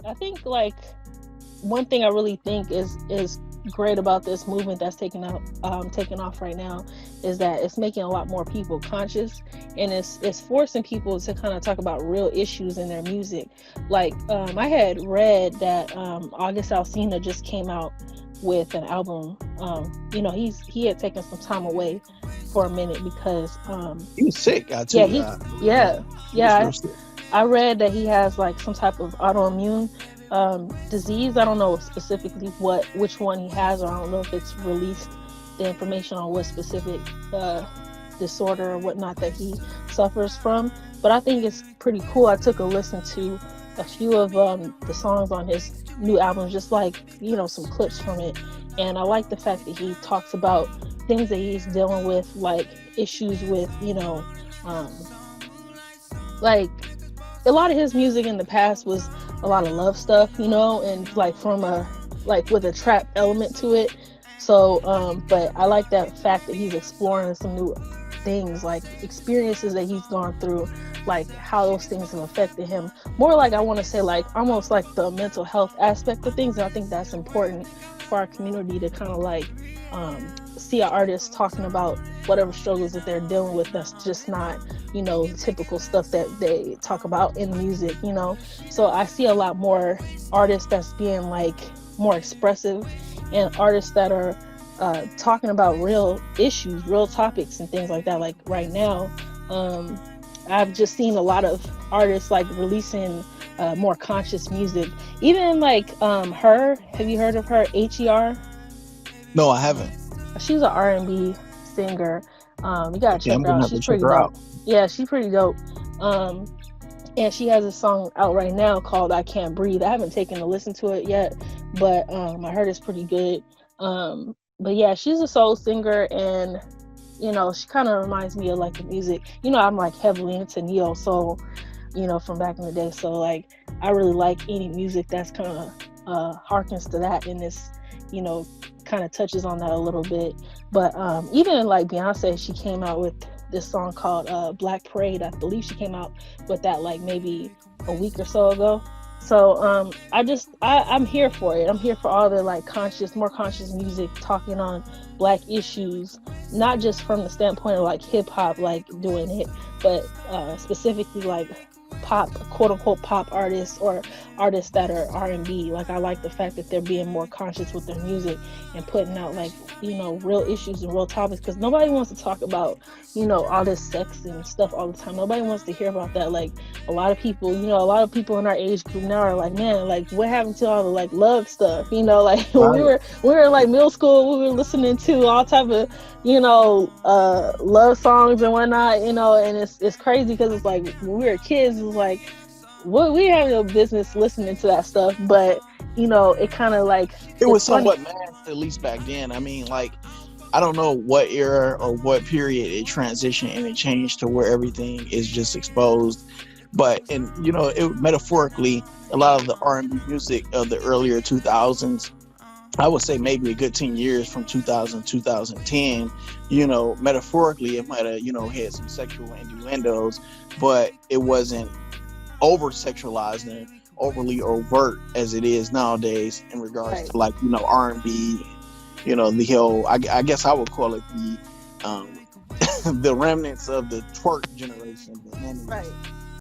I think like one thing I really think is great about this movement that's taking off right now is that it's making a lot more people conscious, and it's forcing people to kind of talk about real issues in their music. Like I had read that August Alsina just came out with an album. He had taken some time away for a minute because He was sick. I tell yeah, you, he yeah, yeah he was yeah real sick. I read that he has like some type of autoimmune disease. I don't know specifically which one he has, or I don't know if it's released the information on what specific disorder or whatnot that he suffers from. But I think it's pretty cool. I took a listen to a few of the songs on his new album, just like some clips from it, and I like the fact that he talks about things that he's dealing with, like issues with um, like a lot of his music in the past was a lot of love stuff, and like from a like with a trap element to it. So, but I like that fact that he's exploring some new things, like experiences that he's gone through, like how those things have affected him. More like I want to say like almost like the mental health aspect of things. And I think that's important for our community to kind of like see an artist talking about whatever struggles that they're dealing with. That's just not typical stuff that they talk about in music. So I see a lot more artists that's being like more expressive, and artists that are talking about real issues, real topics and things like that. Like right now, I've just seen a lot of artists like releasing more conscious music. Even like her, have you heard of her, Her? No, I haven't. She's an R&B singer. You gotta Okay, check I'm her gonna out. have to She's check pretty her dope. out. Yeah, she's pretty dope. Um, and she has a song out right now called "I Can't Breathe." I haven't taken a listen to it yet, but I heard it's pretty good. But yeah, she's a soul singer, and she kind of reminds me of like the music. I'm like heavily into neo soul, from back in the day. So like, I really like any music that's kind of harkens to that, and this, you know, kind of touches on that a little bit. But even like Beyonce, she came out with this song called Black Parade. I believe she came out with that like maybe a week or so ago. So I'm here for it. I'm here for all the like more conscious music talking on black issues, not just from the standpoint of like hip hop, like doing it, but specifically like pop, quote unquote pop artists, or artists that are R&B. Like, I like the fact that they're being more conscious with their music and putting out like, real issues and real topics, because nobody wants to talk about, all this sex and stuff all the time. Nobody wants to hear about that. Like, a lot of people, a lot of people in our age group now are like, man, like, what happened to all the like love stuff? Like when we Right. were in like middle school, we were listening to all type of love songs and whatnot, and it's crazy because it's like when we were kids, it was like, what, we have no business listening to that stuff, but it kind of like, It it's was funny. somewhat masked, at least back then. I mean, like, I don't know what era or what period it transitioned and it changed to where everything is just exposed. But, and it metaphorically, a lot of the R&B music of the earlier 2000s, I would say maybe a good 10 years from 2000 2010, metaphorically it might have had some sexual innuendos, but it wasn't over sexualized and overly overt as it is nowadays in regards Right. to like R&B. The whole, I guess I would call it the the remnants of the twerk generation, the Right.